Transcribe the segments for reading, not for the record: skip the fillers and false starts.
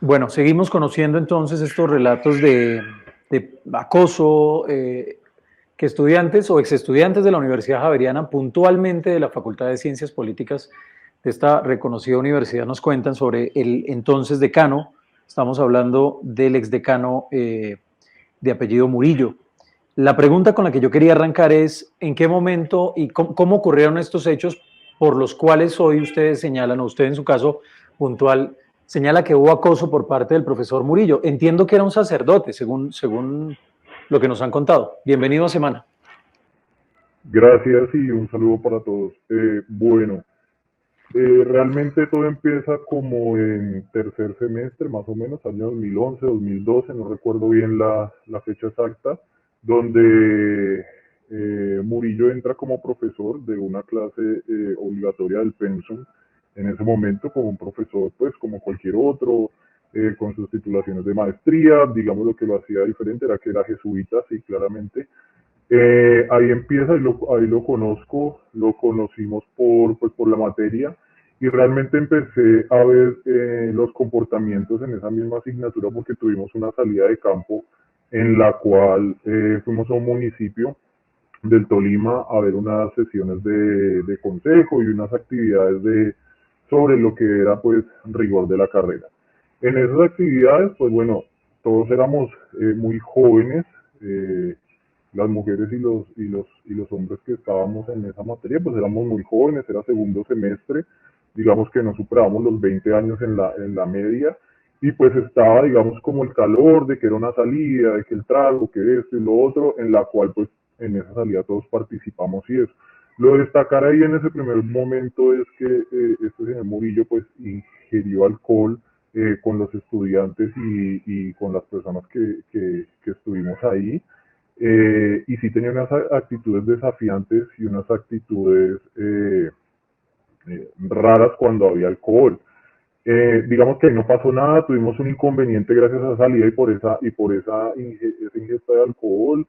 Bueno, seguimos conociendo entonces estos relatos de acoso que estudiantes o exestudiantes de la Universidad Javeriana, puntualmente de la Facultad de Ciencias Políticas de esta reconocida universidad, nos cuentan sobre el entonces decano. Estamos hablando del exdecano de apellido Murillo. La pregunta con la que yo quería arrancar es, ¿en qué momento y cómo ocurrieron estos hechos por los cuales hoy ustedes señalan, o usted en su caso puntual, señala que hubo acoso por parte del profesor Murillo? Entiendo que era un sacerdote, según lo que nos han contado. Bienvenido a Semana. Gracias y un saludo para todos. Realmente todo empieza como en tercer semestre, más o menos, año 2011, 2012, no recuerdo bien la fecha exacta, donde Murillo entra como profesor de una clase obligatoria del Pensum en ese momento, como un profesor, pues como cualquier otro, con sus titulaciones de maestría. Digamos, lo que lo hacía diferente era que era jesuita, sí, claramente. Ahí empieza, ahí lo conozco, lo conocimos pues, por la materia, y realmente empecé a ver los comportamientos en esa misma asignatura porque tuvimos una salida de campo en la cual fuimos a un municipio del Tolima a ver unas sesiones de consejo y unas actividades sobre lo que era pues rigor de la carrera. En esas actividades, pues bueno, todos éramos muy jóvenes, eh, las mujeres y los hombres que estábamos en esa materia, pues éramos muy jóvenes, era segundo semestre, digamos que no superábamos los 20 años en la media, y pues estaba, digamos, como el calor de que era una salida, de que el trago, que esto y lo otro, en la cual pues en esa salida todos participamos y eso. Lo de destacar ahí en ese primer momento es que este señor Murillo pues ingirió alcohol con los estudiantes y con las personas que estuvimos ahí, y sí tenía unas actitudes desafiantes y unas actitudes raras cuando había alcohol. Digamos que ahí no pasó nada, tuvimos un inconveniente gracias a esa salida esa ingesta de alcohol.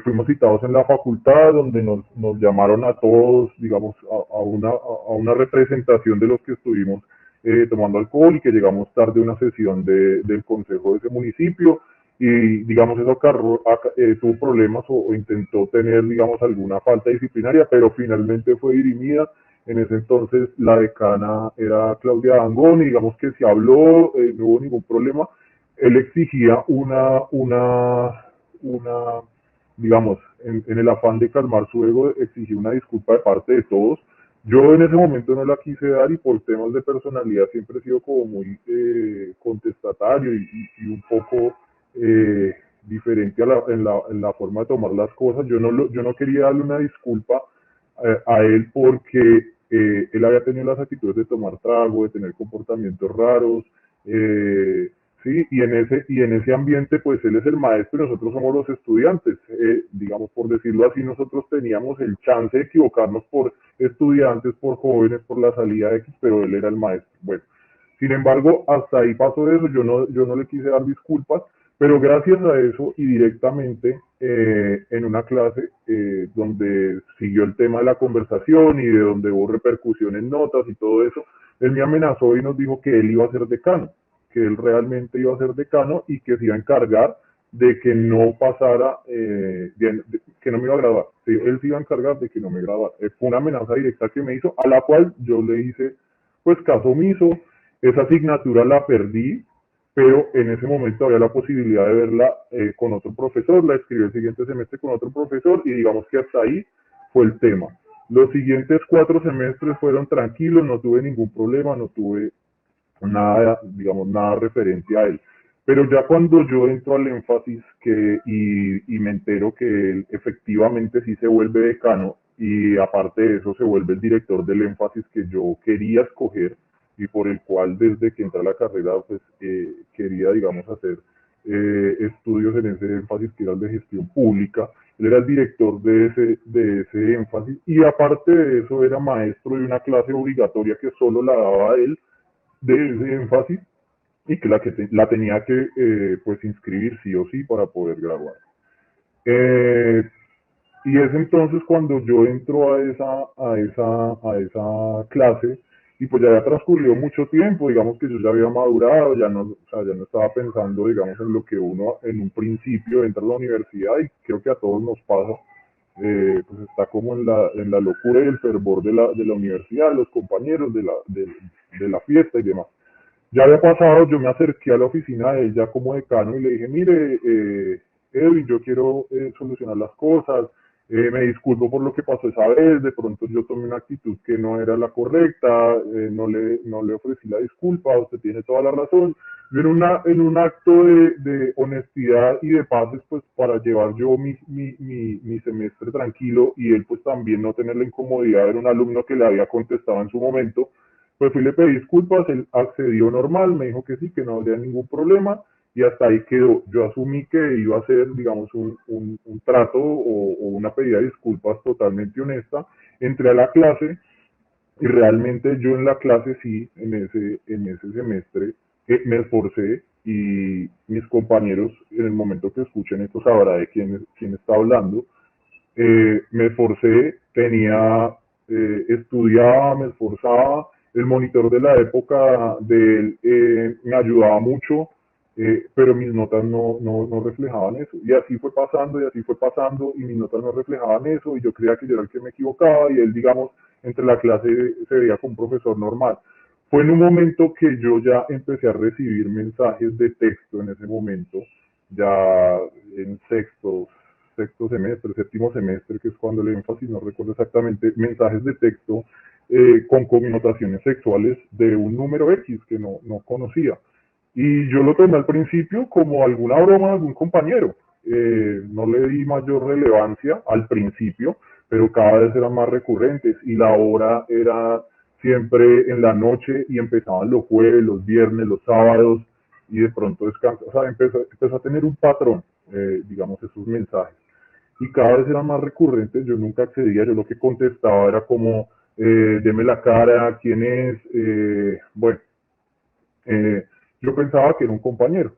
Fuimos citados en la facultad donde nos llamaron a todos, digamos, a una representación de los que estuvimos tomando alcohol y que llegamos tarde a una sesión del consejo de ese municipio, y digamos eso tuvo problemas o intentó tener, digamos, alguna falta disciplinaria, pero finalmente fue dirimida. En ese entonces la decana era Claudia Dangón y digamos que se habló, no hubo ningún problema. Él exigía una digamos, en el afán de calmar su ego, exigía una disculpa de parte de todos. Yo en ese momento no la quise dar y por temas de personalidad siempre he sido como muy contestatario y un poco diferente en la forma de tomar las cosas. Yo no quería darle una disculpa a él porque él había tenido las actitudes de tomar trago, de tener comportamientos raros, sí, y en ese ambiente pues él es el maestro y nosotros somos los estudiantes. Digamos, por decirlo así, nosotros teníamos el chance de equivocarnos por estudiantes, por jóvenes, por la salida X, pero él era el maestro. Bueno, sin embargo, hasta ahí pasó eso, yo no le quise dar disculpas, pero gracias a eso y directamente en una clase donde siguió el tema de la conversación y de donde hubo repercusión en notas y todo eso, él me amenazó y nos dijo que él iba a ser decano, que él realmente iba a ser decano y que se iba a encargar de que no pasara, que no me iba a graduar. Sí, él se iba a encargar de que no me graduara. Fue una amenaza directa que me hizo, a la cual yo le hice pues caso omiso. Esa asignatura la perdí, pero en ese momento había la posibilidad de verla con otro profesor, la escribí el siguiente semestre con otro profesor y digamos que hasta ahí fue el tema. Los siguientes 4 semestres fueron tranquilos, no tuve ningún problema, no tuve nada, digamos, nada referente a él. Pero ya cuando yo entro al énfasis y me entero que él efectivamente sí se vuelve decano y aparte de eso se vuelve el director del énfasis que yo quería escoger y por el cual desde que entré a la carrera pues quería, digamos, hacer estudios en ese énfasis que era el de gestión pública. Él era el director de ese énfasis y aparte de eso era maestro de una clase obligatoria que solo la daba él de ese énfasis y que la tenía que pues inscribir sí o sí para poder graduar. Eh, y es entonces cuando yo entro a esa clase y pues ya había transcurrido mucho tiempo, digamos que yo ya había madurado, ya no, o sea, ya no estaba pensando, digamos, en lo que uno en un principio entra a la universidad y creo que a todos nos pasa, pues está como en la locura y el fervor de la universidad, los compañeros, de la fiesta y demás. Ya había pasado, yo me acerqué a la oficina de ella como decano y le dije, mire, Edwin, yo quiero solucionar las cosas, me disculpo por lo que pasó esa vez, de pronto yo tomé una actitud que no era la correcta, no le ofrecí la disculpa, usted tiene toda la razón. Yo en un acto de honestidad y de paz, pues para llevar yo mi semestre tranquilo y él pues también no tener la incomodidad de un alumno que le había contestado en su momento, pues fui, le pedí disculpas, él accedió normal, me dijo que sí, que no habría ningún problema y hasta ahí quedó. Yo asumí que iba a ser, digamos, un trato o una pedida de disculpas totalmente honesta. Entré a la clase y realmente yo en la clase sí, en ese semestre, me esforcé y mis compañeros en el momento que escuchen esto sabrá de quién está hablando. Me esforcé, estudiaba, me esforzaba, el monitor de la época de él me ayudaba mucho, pero mis notas no reflejaban eso. Y así fue pasando, y así fue pasando, y mis notas no reflejaban eso, y yo creía que yo era el que me equivocaba, y él, digamos, entre la clase se veía como un profesor normal. Fue en un momento que yo ya empecé a recibir mensajes de texto en ese momento, ya en sexto semestre, séptimo semestre, que es cuando el énfasis, no recuerdo exactamente, mensajes de texto con connotaciones sexuales de un número X que no conocía. Y yo lo tomé al principio como alguna broma de algún compañero. No le di mayor relevancia al principio, pero cada vez eran más recurrentes y la hora era siempre en la noche y empezaban los jueves, los viernes, los sábados y de pronto descansaba. O sea, empezó a tener un patrón, digamos, esos mensajes. Y cada vez eran más recurrentes, yo nunca accedía, yo lo que contestaba era como, deme la cara, quién es, bueno, eh, yo pensaba que era un compañero.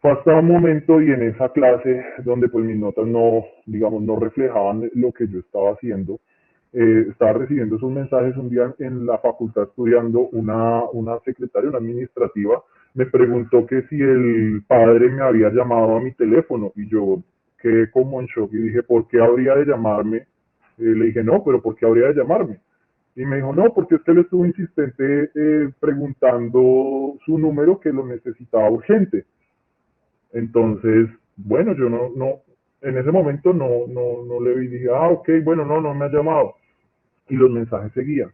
Fue hasta un momento y en esa clase donde pues mis notas no, digamos, no reflejaban lo que yo estaba haciendo, estaba recibiendo esos mensajes un día en la facultad estudiando, una secretaria, una administrativa, me preguntó que si el padre me había llamado a mi teléfono y yo quedé como en shock y dije, ¿por qué habría de llamarme? Le dije, no, pero ¿por qué habría de llamarme? Y me dijo, no, porque es que él estuvo insistente preguntando su número que lo necesitaba urgente. Entonces, bueno, yo en ese momento no le vi, dije, ah, ok, bueno, no me ha llamado. Y los mensajes seguían.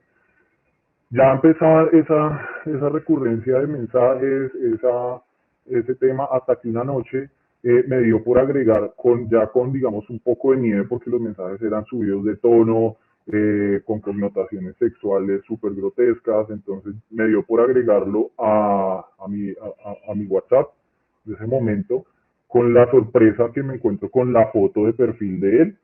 Ya empezaba esa recurrencia de mensajes, ese tema, hasta que una noche me dio por agregar ya con, digamos, un poco de nieve, porque los mensajes eran subidos de tono, con connotaciones sexuales súper grotescas, entonces me dio por agregarlo a mi WhatsApp de ese momento, con la sorpresa que me encuentro con la foto de perfil de él,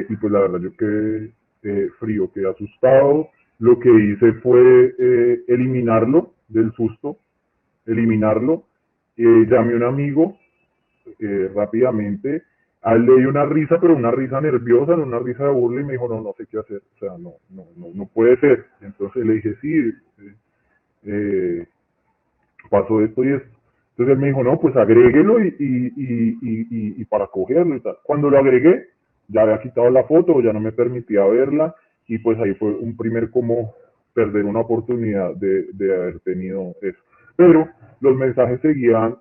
y pues la verdad yo quedé frío, quedé asustado. Lo que hice fue eliminarlo del susto, eliminarlo. Llamé a un amigo rápidamente. A él le di una risa, pero una risa nerviosa, no una risa de burla, y me dijo, no sé qué hacer, o sea, no puede ser. Entonces le dije, sí, pasó esto y esto. Entonces él me dijo, no, pues agréguelo y para cogerlo y tal. Cuando lo agregué, ya había quitado la foto, ya no me permitía verla, y pues ahí fue un primer como perder una oportunidad de haber tenido eso. Pero los mensajes seguían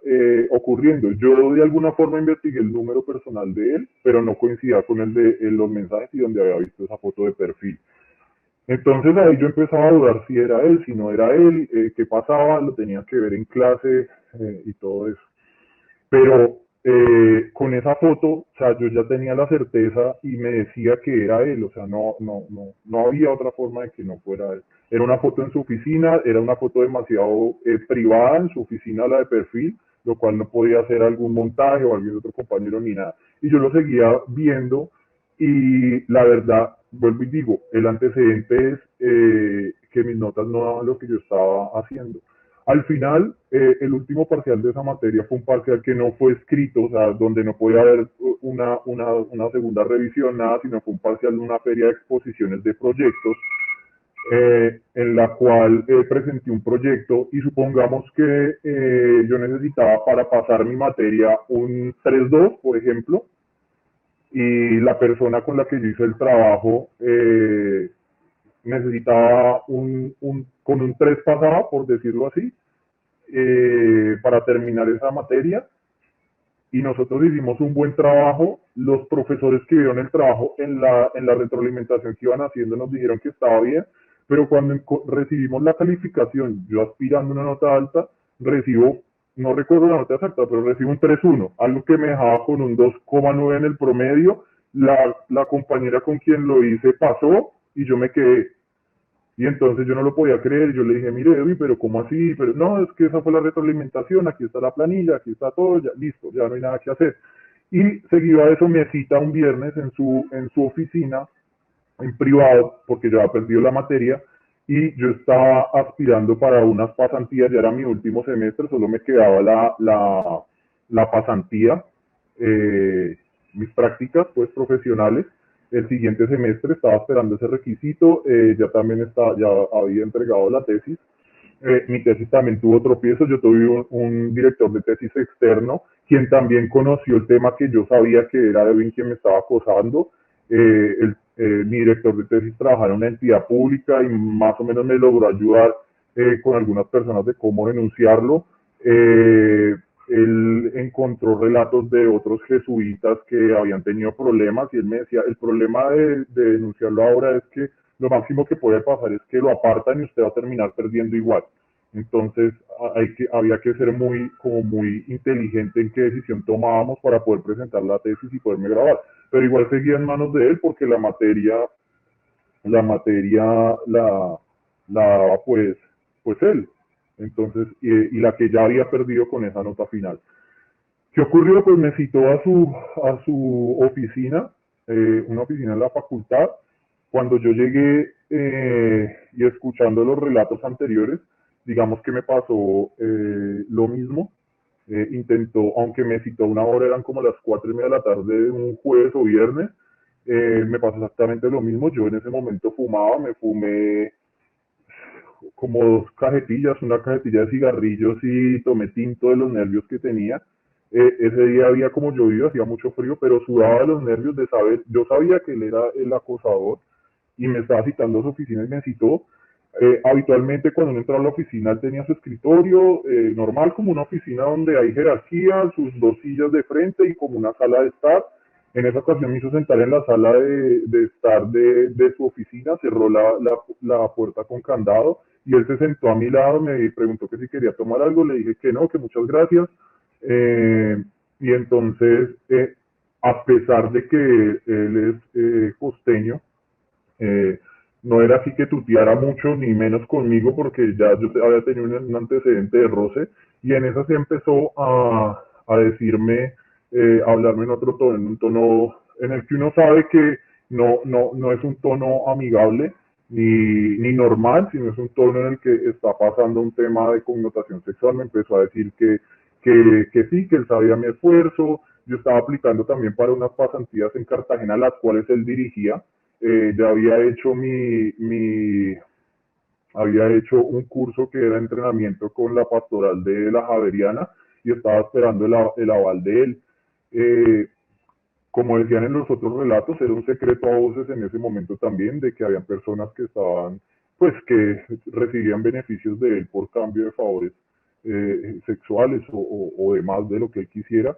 ocurriendo. Yo de alguna forma investigué el número personal de él, pero no coincidía con el de los mensajes y donde había visto esa foto de perfil. Entonces ahí yo empezaba a dudar si era él, si no era él, qué pasaba, lo tenía que ver en clase y todo eso. Pero con esa foto, o sea, yo ya tenía la certeza y me decía que era él, o sea, no había otra forma de que no fuera él. Era una foto en su oficina, era una foto demasiado privada en su oficina, la de perfil, lo cual no podía hacer algún montaje o algún otro compañero ni nada. Y yo lo seguía viendo y la verdad, vuelvo y digo, el antecedente es que mis notas no daban lo que yo estaba haciendo. Al final, el último parcial de esa materia fue un parcial que no fue escrito, o sea, donde no podía haber una segunda revisión, nada, sino fue un parcial de una feria de exposiciones de proyectos. en la cual presenté un proyecto y supongamos que yo necesitaba para pasar mi materia un 3.2, por ejemplo, y la persona con la que yo hice el trabajo necesitaba con un 3 pasaba, por decirlo así, para terminar esa materia, y nosotros hicimos un buen trabajo. Los profesores que vieron el trabajo en la retroalimentación que iban haciendo nos dijeron que estaba bien, pero cuando recibimos la calificación, yo aspirando a una nota alta, recibo, no recuerdo la nota exacta, pero recibo un 3.1, algo que me dejaba con un 2.9 en el promedio. La compañera con quien lo hice pasó y yo me quedé. Y entonces yo no lo podía creer, yo le dije, mire Edwin, pero ¿cómo así? Pero no, es que esa fue la retroalimentación, aquí está la planilla, aquí está todo, ya listo, ya no hay nada que hacer. Y seguido a eso me cita un viernes en su oficina, en privado, porque yo había perdido la materia, y yo estaba aspirando para unas pasantías, ya era mi último semestre, solo me quedaba la pasantía, mis prácticas pues profesionales. El siguiente semestre estaba esperando ese requisito, ya también ya había entregado la tesis. Mi tesis también tuvo tropiezos. Yo tuve un director de tesis externo, quien también conoció el tema que yo sabía que era Edwin quien me estaba acosando. Mi director de tesis trabajaba en una entidad pública y más o menos me logró ayudar con algunas personas de cómo denunciarlo. Él encontró relatos de otros jesuitas que habían tenido problemas y él me decía, el problema de denunciarlo ahora es que lo máximo que puede pasar es que lo apartan y usted va a terminar perdiendo igual. Entonces había que ser como muy inteligente en qué decisión tomábamos para poder presentar la tesis y poderme grabar. Pero igual seguía en manos de él porque la daba pues él. Entonces, y la que ya había perdido con esa nota final. ¿Qué ocurrió? Pues me citó a su oficina, una oficina en la facultad. Cuando yo llegué y escuchando los relatos anteriores, digamos que me pasó lo mismo. Intentó, aunque me citó una hora, eran como las 4:30 de la tarde de un jueves o viernes, me pasó exactamente lo mismo. Yo en ese momento fumaba, me fumé como 2 cajetillas, una cajetilla de cigarrillos y tomé tinto de los nervios que tenía. Ese día había como llovido, hacía mucho frío, pero sudaba de los nervios de saber, yo sabía que él era el acosador y me estaba citando a su oficina y me citó. Habitualmente cuando uno entraba a la oficina él tenía su escritorio normal, como una oficina donde hay jerarquía, sus 2 sillas de frente y como una sala de estar. En esa ocasión me hizo sentar en la sala de estar de su oficina, cerró la puerta con candado y él se sentó a mi lado, me preguntó que si quería tomar algo, le dije que no, que muchas gracias. Y entonces, a pesar de que él es costeño, eh, no era así que tuteara mucho, ni menos conmigo, porque ya yo había tenido un antecedente de roce, y en esa se empezó a decirme, a hablarme en otro tono, en un tono en el que uno sabe que no es un tono amigable ni normal, sino es un tono en el que está pasando un tema de connotación sexual. Me empezó a decir que sí, que él sabía mi esfuerzo. Yo estaba aplicando también para unas pasantías en Cartagena, las cuales él dirigía. Ya había hecho un curso que era entrenamiento con la pastoral de la Javeriana y estaba esperando el aval de él. Eh, Como decían en los otros relatos, era un secreto a voces en ese momento también de que habían personas que estaban, pues que recibían beneficios de él por cambio de favores sexuales o demás de lo que él quisiera.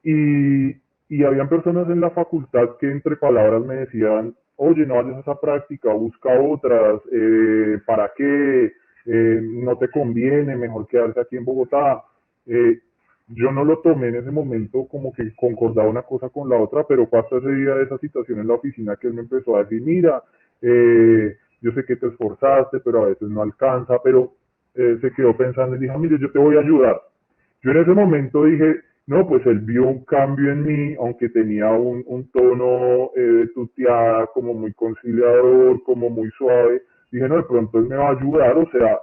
Y, y habían personas en la facultad que entre palabras me decían, oye, no haces esa práctica, busca otras, ¿para qué? No te conviene, mejor quedarse aquí en Bogotá. Eh, yo no lo tomé en ese momento como que concordaba una cosa con la otra, pero fue hasta ese día de esa situación en la oficina que él me empezó a decir, mira, yo sé que te esforzaste, pero a veces no alcanza, pero se quedó pensando y dijo, mire, yo te voy a ayudar. Yo en ese momento dije, no, pues él vio un cambio en mí, aunque tenía un tono de tuteada, como muy conciliador, como muy suave. Dije, no, de pronto él me va a ayudar, o sea,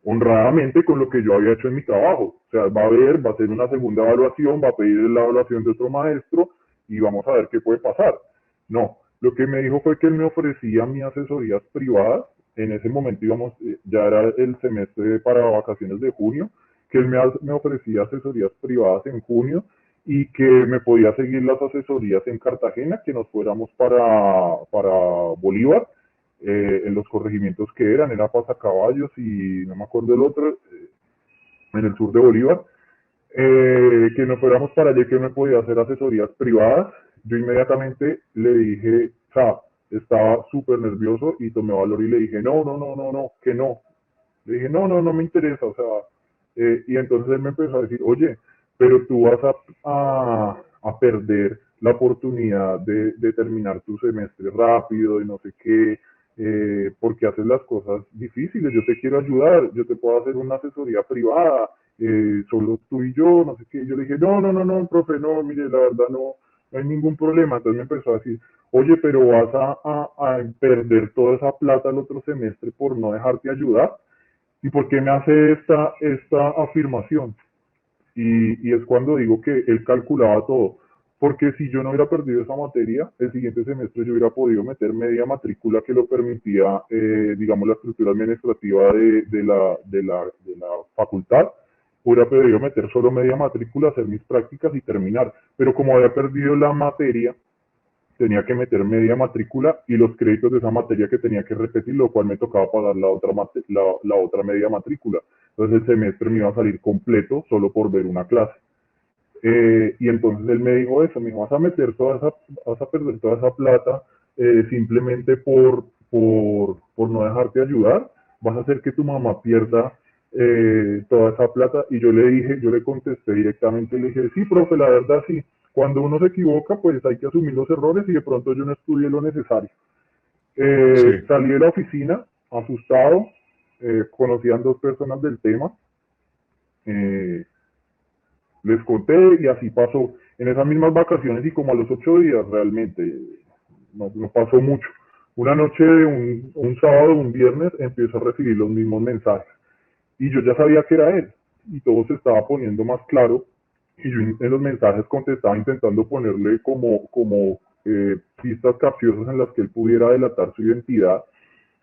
honradamente con lo que yo había hecho en mi trabajo. O sea, va a ver, va a hacer una segunda evaluación, va a pedir la evaluación de otro maestro y vamos a ver qué puede pasar. No, Lo que me dijo fue que él me ofrecía mis asesorías privadas. En ese momento íbamos, ya era el semestre para vacaciones de junio, que él me ofrecía asesorías privadas en junio y que me podía seguir las asesorías en Cartagena, que nos fuéramos para Bolívar, en los corregimientos que eran, era Pasacaballos y no me acuerdo el otro, en el sur de Bolívar, que nos fuéramos para allá, que me podía hacer asesorías privadas. Yo inmediatamente le dije, o sea, estaba súper nervioso y tomé valor y le dije, no, no, no, no, no, que no. Le dije, no, no, no me interesa, o sea, y entonces él me empezó a decir, oye, pero tú vas a perder la oportunidad de terminar tu semestre rápido y no sé qué, porque haces las cosas difíciles, yo te quiero ayudar, yo te puedo hacer una asesoría privada, solo tú y yo, no sé qué. Yo le dije, no, no, no, no, profe, no, mire, la verdad no, no hay ningún problema. Entonces me empezó a decir, oye, pero vas a perder toda esa plata el otro semestre por no dejarte ayudar. ¿Y por qué me hace esta afirmación? Y es cuando digo que él calculaba todo. Porque si yo no hubiera perdido esa materia, el siguiente semestre yo hubiera podido meter media matrícula que lo permitía, digamos, la estructura administrativa de la facultad. Hubiera podido meter solo media matrícula, hacer mis prácticas y terminar. Pero como había perdido la materia, tenía que meter media matrícula y los créditos de esa materia que tenía que repetir, lo cual me tocaba pagar la otra media matrícula. Entonces el semestre me iba a salir completo solo por ver una clase. Y entonces él me dijo eso, me dijo, vas a perder toda esa plata simplemente por no dejarte ayudar, vas a hacer que tu mamá pierda toda esa plata. Y yo le dije, yo le contesté directamente, le dije, sí, profe, la verdad sí, cuando uno se equivoca, pues hay que asumir los errores y de pronto yo no estudié lo necesario. Sí. Salí de la oficina asustado, conocían dos personas del tema, eh, les conté y así pasó. En esas mismas vacaciones y como a los 8 días realmente, no pasó mucho. Una noche, un sábado, un viernes, empiezo a recibir los mismos mensajes. Y yo ya sabía que era él. Y todo se estaba poniendo más claro. Y yo en los mensajes contestaba intentando ponerle como pistas capciosas en las que él pudiera delatar su identidad.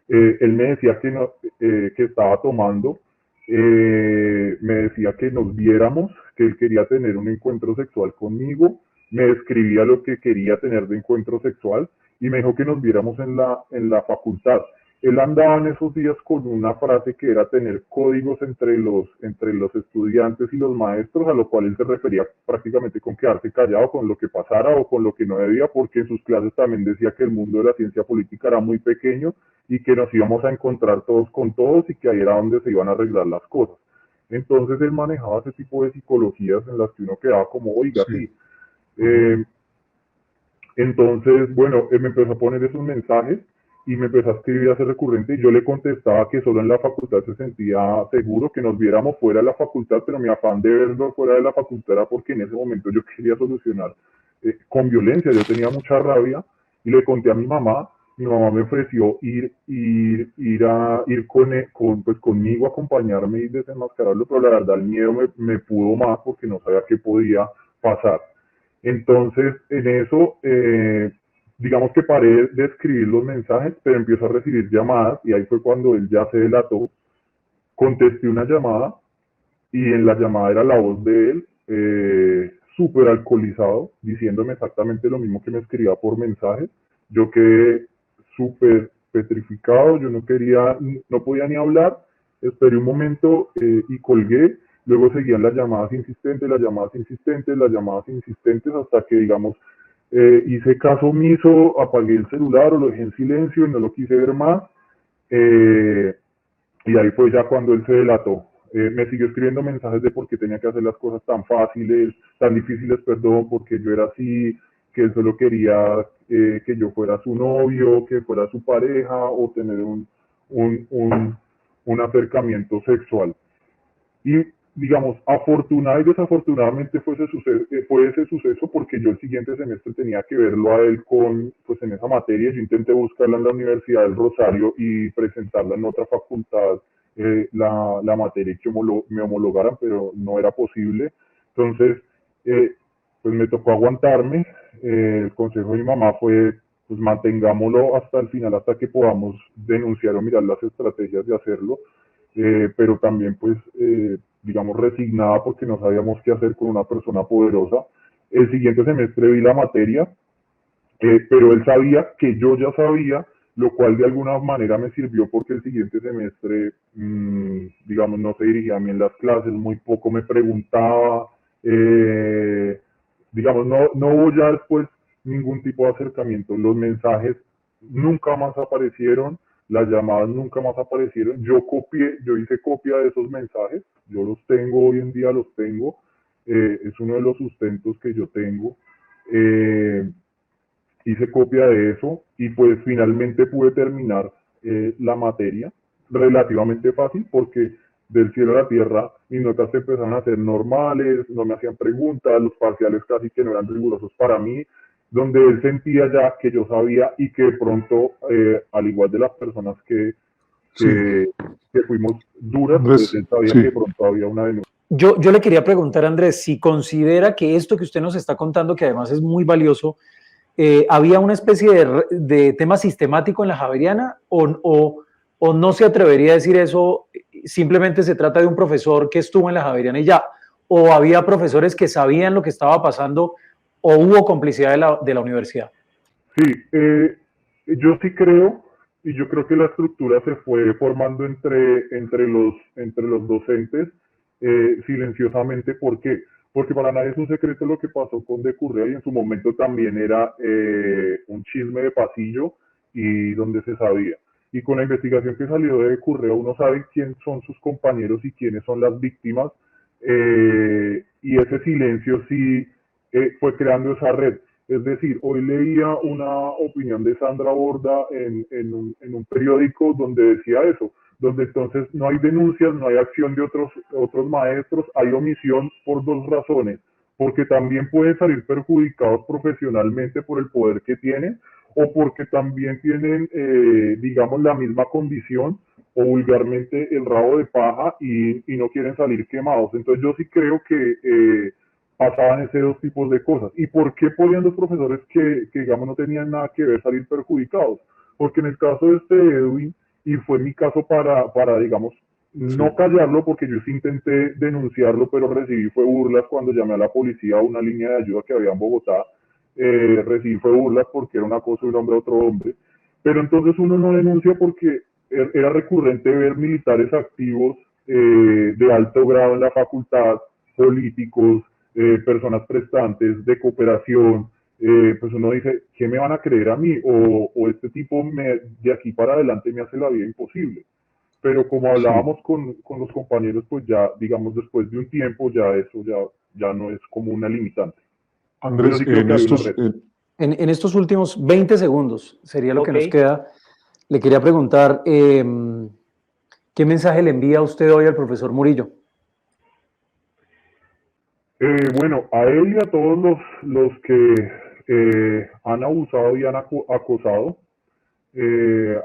Él me decía que, no, que estaba tomando, me decía que nos viéramos, que él quería tener un encuentro sexual conmigo, me describía lo que quería tener de encuentro sexual y me dijo que nos viéramos en la facultad. Él andaba en esos días con una frase que era tener códigos entre los estudiantes y los maestros, a lo cual él se refería prácticamente con quedarse callado con lo que pasara o con lo que no debía, porque en sus clases también decía que el mundo de la ciencia política era muy pequeño y que nos íbamos a encontrar todos con todos y que ahí era donde se iban a arreglar las cosas. Entonces él manejaba ese tipo de psicologías en las que uno quedaba como, oiga, Sí. sí. Eh, entonces, bueno, él me empezó a poner esos mensajes y me empezó a escribir, a ser recurrente, y yo le contestaba que solo en la facultad se sentía seguro, que nos viéramos fuera de la facultad, pero mi afán de verlo fuera de la facultad era porque en ese momento yo quería solucionar con violencia, yo tenía mucha rabia y le conté a mi mamá me ofreció ir conmigo, acompañarme y desenmascararlo, pero la verdad el miedo me pudo más porque no sabía qué podía pasar. Entonces, en eso, digamos que paré de escribir los mensajes, pero empiezo a recibir llamadas y ahí fue cuando él ya se delató. Contesté una llamada y en la llamada era la voz de él, súper alcoholizado, diciéndome exactamente lo mismo que me escribía por mensaje. Yo quedé súper petrificado, yo no quería, no podía ni hablar, esperé un momento y colgué. Luego seguían las llamadas insistentes, las llamadas insistentes, las llamadas insistentes, hasta que, digamos, hice caso omiso, apagué el celular o lo dejé en silencio y no lo quise ver más. Eh, y ahí fue ya cuando él se delató. Me siguió escribiendo mensajes de por qué tenía que hacer las cosas tan fáciles, tan difíciles, perdón, porque yo era así, que él solo quería que yo fuera su novio, que fuera su pareja o tener un, un, un acercamiento sexual. Y digamos, afortunada y desafortunadamente fue ese suceso porque yo el siguiente semestre tenía que verlo a él pues en esa materia. Yo intenté buscarla en la Universidad del Rosario y presentarla en otra facultad, la materia que me homologaran, pero no era posible. Entonces, pues me tocó aguantarme. El consejo de mi mamá fue pues mantengámoslo hasta el final, hasta que podamos denunciar o mirar las estrategias de hacerlo, pero también pues, digamos, resignada porque no sabíamos qué hacer con una persona poderosa. El siguiente semestre vi la materia, pero él sabía que yo ya sabía, lo cual de alguna manera me sirvió porque el siguiente semestre, digamos, no se dirigía a mí en las clases, muy poco me preguntaba, digamos, no hubo ya después ningún tipo de acercamiento. Los mensajes nunca más aparecieron, las llamadas nunca más aparecieron. Yo hice copia de esos mensajes, yo los tengo hoy en día, los tengo, es uno de los sustentos que yo tengo. Hice copia de eso y pues finalmente pude terminar la materia relativamente fácil porque del cielo a la tierra mis notas se empezaron a hacer normales, no me hacían preguntas, los parciales casi que no eran rigurosos para mí, donde él sentía ya que yo sabía y que de pronto, al igual de las personas que fuimos duras, Andrés, pues él sabía sí. que de pronto había una denuncia. Yo le quería preguntar, Andrés, si considera que esto que usted nos está contando, que además es muy valioso, ¿había una especie de tema sistemático en la Javeriana o no se atrevería a decir eso, simplemente se trata de un profesor que estuvo en la Javeriana y ya? ¿O había profesores que sabían lo que estaba pasando o hubo complicidad de la universidad? Sí, yo sí creo, y yo creo que la estructura se fue formando entre los docentes silenciosamente. ¿Por qué? Porque para nadie es un secreto lo que pasó con De Currea y en su momento también era un chisme de pasillo y donde se sabía. Y con la investigación que salió de Currea uno sabe quién son sus compañeros y quiénes son las víctimas, y ese silencio sí fue creando esa red. Es decir, hoy leía una opinión de Sandra Borda en un periódico donde decía eso, donde entonces no hay denuncias, no hay acción de otros maestros, hay omisión por dos razones, porque también pueden salir perjudicados profesionalmente por el poder que tienen, o porque también tienen, digamos, la misma condición o vulgarmente el rabo de paja y no quieren salir quemados. Entonces yo sí creo que pasaban ese dos tipos de cosas. ¿Y por qué podían los profesores que digamos no tenían nada que ver salir perjudicados? Porque en el caso de este Edwin, y fue mi caso para digamos, no callarlo, porque yo sí intenté denunciarlo, pero recibí fue burlas cuando llamé a la policía a una línea de ayuda que había en Bogotá. Recibí fue burlas porque era una cosa de un hombre a otro hombre. Pero entonces uno no denuncia porque era recurrente ver militares activos de alto grado en la facultad, políticos, personas prestantes de cooperación. Pues uno dice, ¿qué me van a creer a mí? O este tipo de aquí para adelante me hace la vida imposible. Pero como hablábamos con los compañeros, pues ya, digamos, después de un tiempo, ya eso ya no es como una limitante. Andrés, Sí creo que hay una red. En estos últimos 20 segundos, sería lo que nos Ok. queda, le quería preguntar, ¿qué mensaje le envía usted hoy al profesor Murillo? Bueno, a él y a todos los que han abusado y han acosado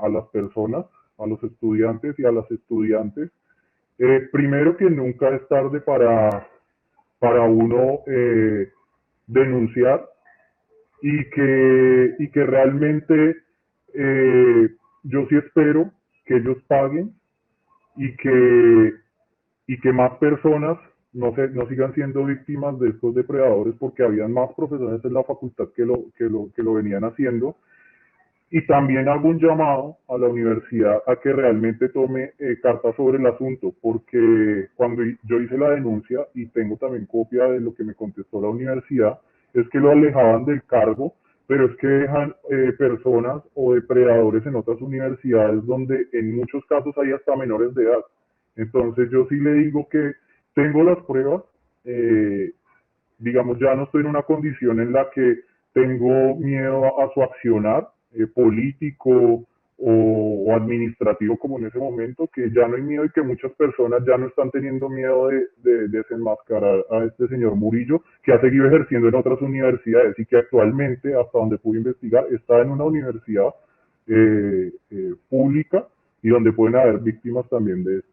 a las personas, a los estudiantes y a las estudiantes, primero que nunca es tarde para uno denunciar y que realmente yo sí espero que ellos paguen y que más personas no sigan siendo víctimas de estos depredadores, porque habían más profesores en la facultad que lo venían haciendo. Y también hago un llamado a la universidad a que realmente tome cartas sobre el asunto, porque cuando yo hice la denuncia, y tengo también copia de lo que me contestó la universidad, es que lo alejaban del cargo, pero es que dejan personas o depredadores en otras universidades donde en muchos casos hay hasta menores de edad. Entonces yo sí le digo que tengo las pruebas, digamos, ya no estoy en una condición en la que tengo miedo a su accionar político o administrativo como en ese momento, que ya no hay miedo y que muchas personas ya no están teniendo miedo de desenmascarar a este señor Murillo, que ha seguido ejerciendo en otras universidades y que actualmente, hasta donde pude investigar, está en una universidad pública y donde pueden haber víctimas también de esto.